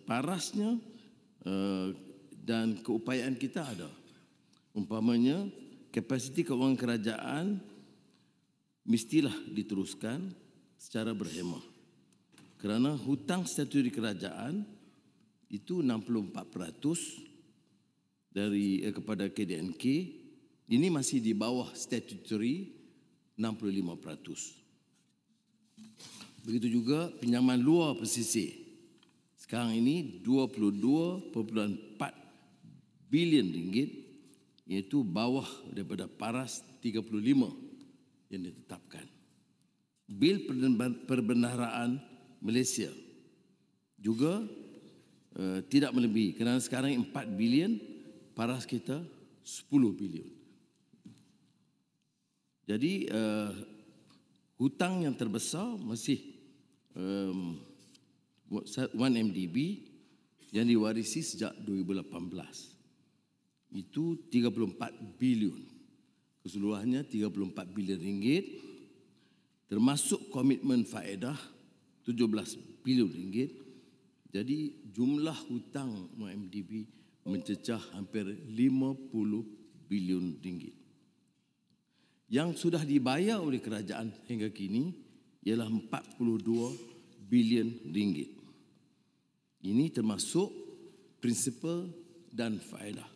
Parasnya dan keupayaan kita ada. Umpamanya, kapasiti kewangan kerajaan mestilah diteruskan secara berhemah. Kerana hutang statutari kerajaan itu 64% kepada KDNK, ini masih di bawah statutari 65%. Begitu juga pinjaman luar pesisir. Sekarang ini 22.4 bilion ringgit, iaitu bawah daripada paras 35 yang ditetapkan. Bil perbendaharaan Malaysia juga tidak melebihi, kerana sekarang 4 bilion, paras kita 10 bilion. Jadi hutang yang terbesar masih 1MDB yang diwarisi sejak 2018. Itu 34 bilion. Keseluruhannya 34 bilion ringgit, termasuk komitmen faedah 17 bilion ringgit. Jadi jumlah hutang 1MDB mencecah hampir 50 bilion ringgit. Yang sudah dibayar oleh kerajaan hingga kini ialah 42 bilion ringgit. Ini termasuk prinsipal dan faedah.